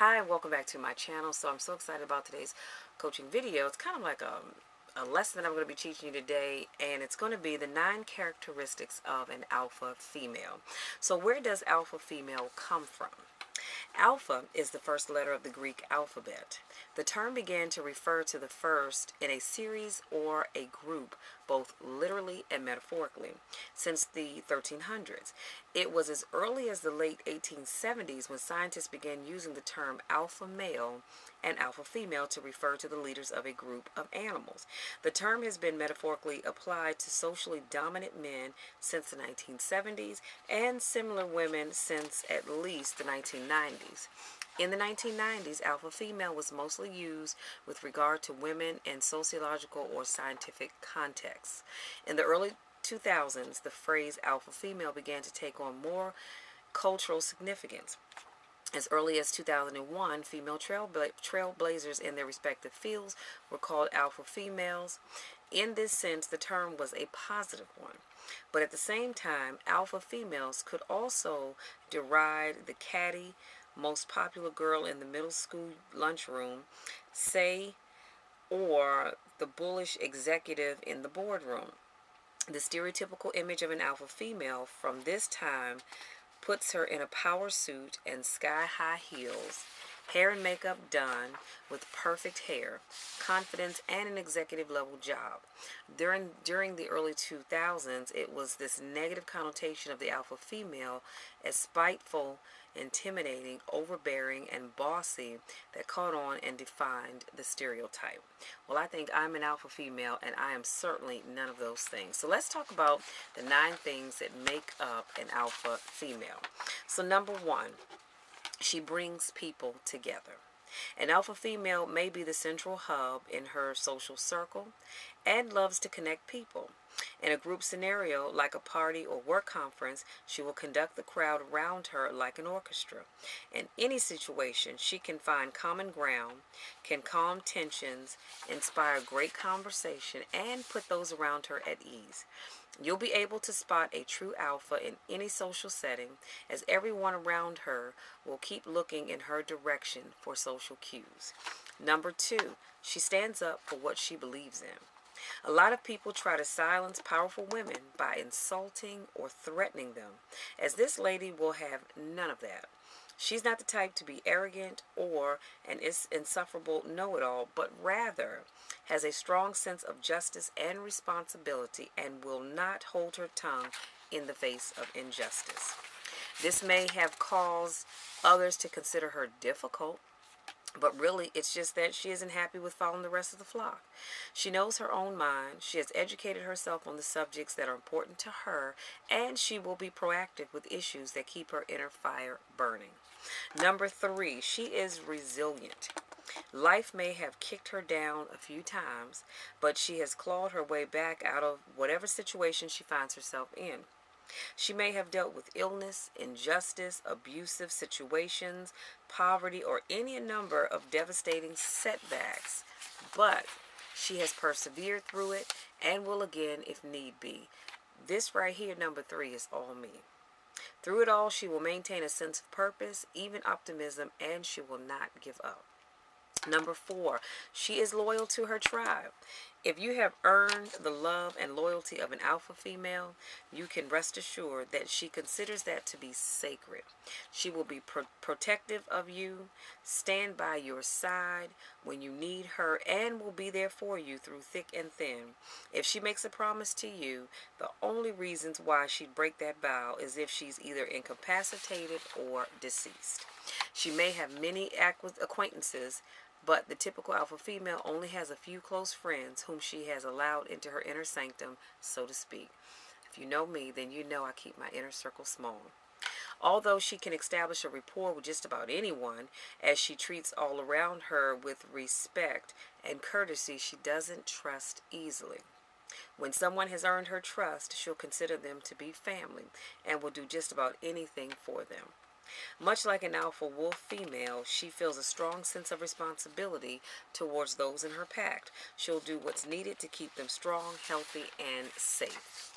Hi, and welcome back to my channel. So I'm so excited about today's coaching video. It's kind of like a lesson that I'm going to be teaching you today, and it's going to be the 9 characteristics of an alpha female. So where does alpha female come from? Alpha is the first letter of the Greek alphabet. The term began to refer to the first in a series or a group, both literally and metaphorically, since the 1300s. It was as early as the late 1870s when scientists began using the term alpha male and alpha female to refer to the leaders of a group of animals. The term has been metaphorically applied to socially dominant men since the 1970s and similar women since at least the 1990s. In the 1990s, alpha female was mostly used with regard to women in sociological or scientific contexts. In the early 2000s, the phrase alpha female began to take on more cultural significance. As early as 2001, female trailblazers in their respective fields were called alpha females. In this sense, the term was a positive one. But at the same time, alpha females could also deride the catty, most popular girl in the middle school lunchroom, say, or the bullish executive in the boardroom. The stereotypical image of an alpha female from this time puts her in a power suit and sky-high heels, hair and makeup done with perfect hair, confidence, and an executive-level job. During the early 2000s, it was this negative connotation of the alpha female as spiteful, intimidating, overbearing, and bossy that caught on and defined the stereotype. Well, I think I'm an alpha female, and I am certainly none of those things. So let's talk about the 9 things that make up an alpha female. So number 1, she brings people together. An alpha female may be the central hub in her social circle and loves to connect people. In a group scenario, like a party or work conference, she will conduct the crowd around her like an orchestra. In any situation, she can find common ground, can calm tensions, inspire great conversation, and put those around her at ease. You'll be able to spot a true alpha in any social setting, as everyone around her will keep looking in her direction for social cues. Number 2, she stands up for what she believes in. A lot of people try to silence powerful women by insulting or threatening them, as this lady will have none of that. She's not the type to be arrogant or an insufferable know-it-all, but rather has a strong sense of justice and responsibility and will not hold her tongue in the face of injustice. This may have caused others to consider her difficult, but really, it's just that she isn't happy with following the rest of the flock. She knows her own mind. She has educated herself on the subjects that are important to her, and she will be proactive with issues that keep her inner fire burning. Number 3, she is resilient. Life may have kicked her down a few times, but she has clawed her way back out of whatever situation she finds herself in. She may have dealt with illness, injustice, abusive situations, poverty, or any number of devastating setbacks, but she has persevered through it and will again if need be. This right here, number 3, is all me. Through it all, she will maintain a sense of purpose, even optimism, and she will not give up. Number 4, she is loyal to her tribe. If you have earned the love and loyalty of an alpha female, you can rest assured that she considers that to be sacred. She will be protective of you, stand by your side when you need her, and will be there for you through thick and thin. If she makes a promise to you, the only reasons why she'd break that vow is if she's either incapacitated or deceased. She may have many acquaintances, but the typical alpha female only has a few close friends whom she has allowed into her inner sanctum, so to speak. If you know me, then you know I keep my inner circle small. Although she can establish a rapport with just about anyone, as she treats all around her with respect and courtesy, she doesn't trust easily. When someone has earned her trust, she'll consider them to be family and will do just about anything for them. Much like an alpha wolf female, she feels a strong sense of responsibility towards those in her pack. She'll do what's needed to keep them strong, healthy, and safe.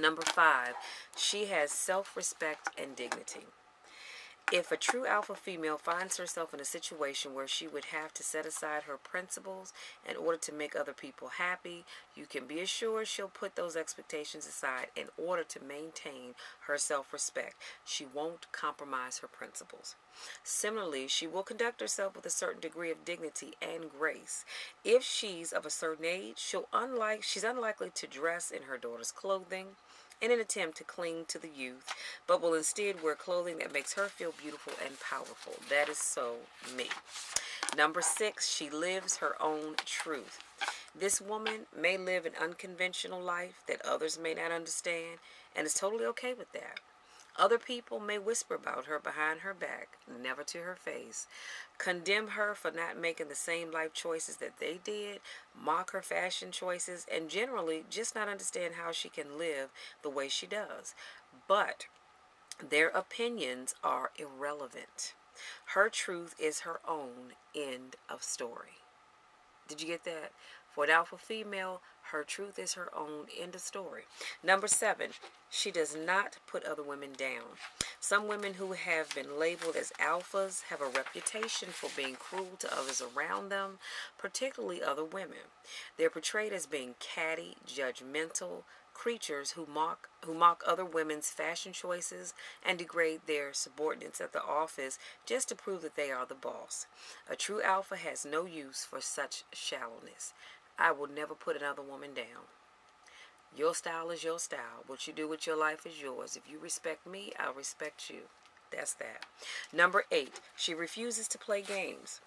Number 5, she has self-respect and dignity. If a true alpha female finds herself in a situation where she would have to set aside her principles in order to make other people happy, you can be assured she'll put those expectations aside in order to maintain her self-respect. She won't compromise her principles. Similarly, she will conduct herself with a certain degree of dignity and grace. If she's of a certain age, she's unlikely to dress in her daughter's clothing in an attempt to cling to the youth, but will instead wear clothing that makes her feel beautiful and powerful. That is so me. Number 6, she lives her own truth. This woman may live an unconventional life that others may not understand, and is totally okay with that. Other people may whisper about her behind her back, never to her face, condemn her for not making the same life choices that they did, mock her fashion choices, and generally just not understand how she can live the way she does. But their opinions are irrelevant. Her truth is her own. End of story. Did you get that? For an alpha female, her truth is her own. End of story. Number 7, she does not put other women down. Some women who have been labeled as alphas have a reputation for being cruel to others around them, particularly other women. They're portrayed as being catty, judgmental creatures who mock other women's fashion choices and degrade their subordinates at the office just to prove that they are the boss. A true alpha has no use for such shallowness. I will never put another woman down. Your style is your style. What you do with your life is yours. If you respect me, I'll respect you. That's that. Number 8, she refuses to play games.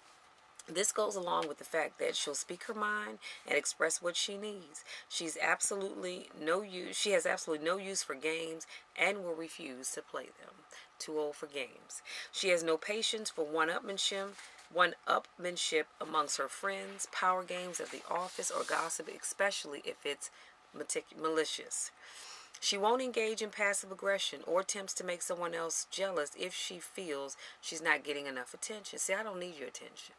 This goes along with the fact that she'll speak her mind and express what she needs. She has absolutely no use for games and will refuse to play them. Too old for games. She has no patience for one-upmanship amongst her friends, power games at the office, or gossip, especially if it's malicious. She won't engage in passive aggression or attempts to make someone else jealous if she feels she's not getting enough attention. See, I don't need your attention.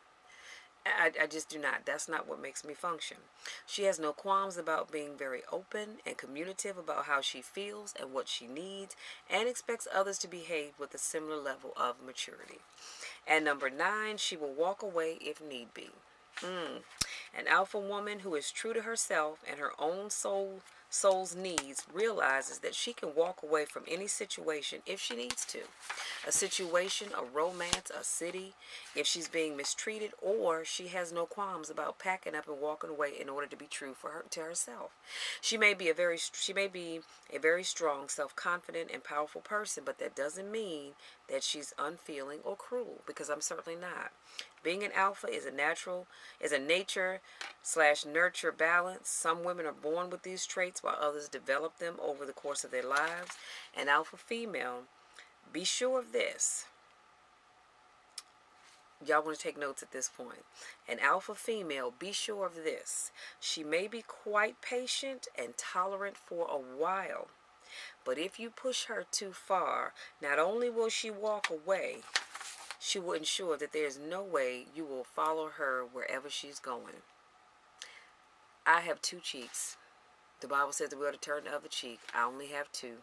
I just do not. That's not what makes me function. She has no qualms about being very open and communicative about how she feels and what she needs, and expects others to behave with a similar level of maturity. And number 9, she will walk away if need be. An alpha woman who is true to herself and her own soul's needs realizes that she can walk away from any situation if she needs to. A situation, a romance, a city, if she's being mistreated, or she has no qualms about packing up and walking away in order to be true to herself. She may be a very strong, self-confident, and powerful person, but that doesn't mean that she's unfeeling or cruel, because I'm certainly not. Being an alpha is a nature/nurture balance. Some women are born with these traits while others develop them over the course of their lives. An alpha female, be sure of this. Y'all want to take notes at this point. An alpha female, be sure of this. She may be quite patient and tolerant for a while, but if you push her too far, not only will she walk away, she will ensure that there's no way you will follow her wherever she's going. I have 2 cheeks. The Bible says that we ought to turn the other cheek. I only have 2.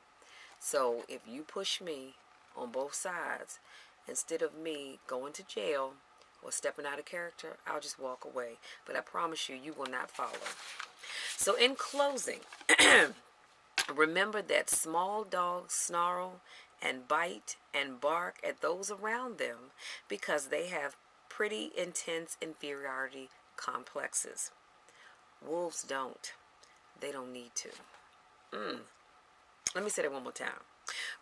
So if you push me on both sides, instead of me going to jail or stepping out of character, I'll just walk away. But I promise you, you will not follow. So in closing, remember that small dogs snarl and bite and bark at those around them because they have pretty intense inferiority complexes. Wolves don't. They don't need to. Let me say that one more time.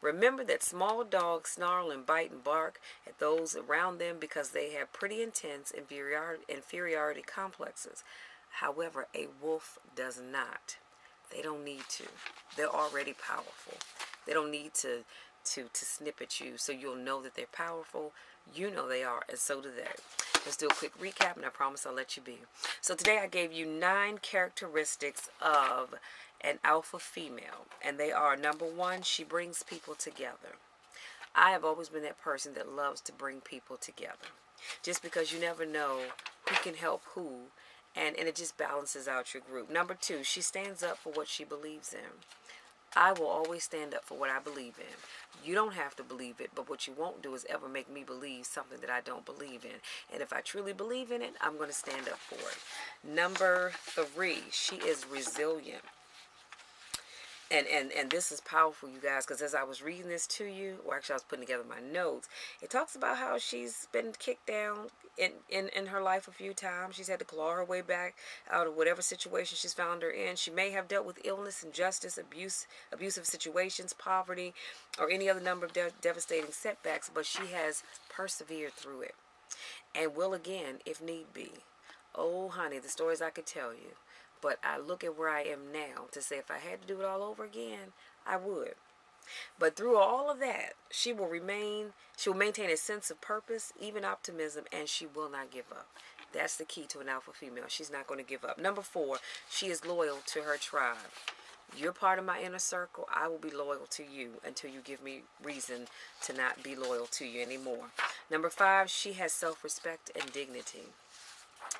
Remember that small dogs snarl and bite and bark at those around them because they have pretty intense inferiority complexes. However, a wolf does not. They don't need to. They're already powerful. They don't need to snip at you so you'll know that they're powerful. You know they are, and so do they. Let's do a quick recap, and I promise I'll let you be. So today I gave you 9 characteristics of an alpha female, and they are: number 1, she brings people together. I have always been that person that loves to bring people together, just because you never know who can help who, and it just balances out your group. Number 2, she stands up for what she believes in. I will always stand up for what I believe in. You don't have to believe it, but what you won't do is ever make me believe something that I don't believe in. And if I truly believe in it, I'm going to stand up for it. Number 3, she is resilient. And this is powerful, you guys, because as I was reading this to you, or actually I was putting together my notes, it talks about how she's been kicked down in her life a few times. She's had to claw her way back out of whatever situation she's found her in. She may have dealt with illness, injustice, abusive situations, poverty, or any other number of devastating setbacks, but she has persevered through it and will again if need be. Oh, honey, the stories I could tell you. But I look at where I am now to say if I had to do it all over again, I would. But through all of that, she will maintain a sense of purpose, even optimism, and she will not give up. That's the key to an alpha female. She's not going to give up. Number 4, she is loyal to her tribe. You're part of my inner circle. I will be loyal to you until you give me reason to not be loyal to you anymore. Number 5, she has self-respect and dignity.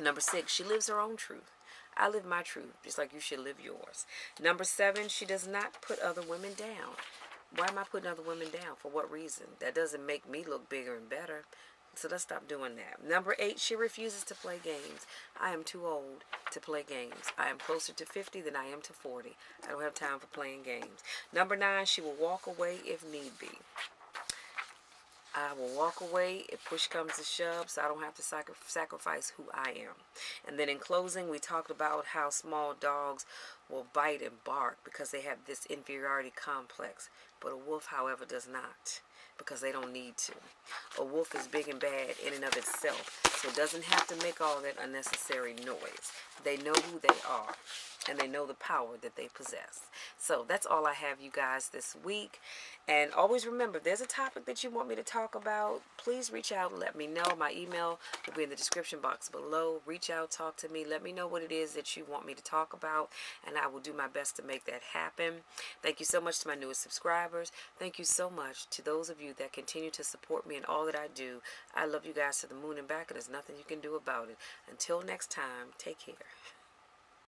Number 6, she lives her own truth. I live my truth, just like you should live yours. Number 7, she does not put other women down. Why am I putting other women down? For what reason? That doesn't make me look bigger and better. So let's stop doing that. Number 8, she refuses to play games. I am too old to play games. I am closer to 50 than I am to 40. I don't have time for playing games. Number 9, she will walk away if need be. I will walk away if push comes to shove, so I don't have to sacrifice who I am. And then in closing, we talked about how small dogs will bite and bark because they have this inferiority complex. But a wolf, however, does not, because they don't need to. A wolf is big and bad in and of itself, so it doesn't have to make all that unnecessary noise. They know who they are, and they know the power that they possess. So that's all I have, you guys, this week. And always remember, if there's a topic that you want me to talk about, please reach out and let me know. My email will be in the description box below. Reach out, talk to me. Let me know what it is that you want me to talk about, and I will do my best to make that happen. Thank you so much to my newest subscribers. Thank you so much to those of you that continue to support me in all that I do. I love you guys to the moon and back, and there's nothing you can do about it. Until next time, take care.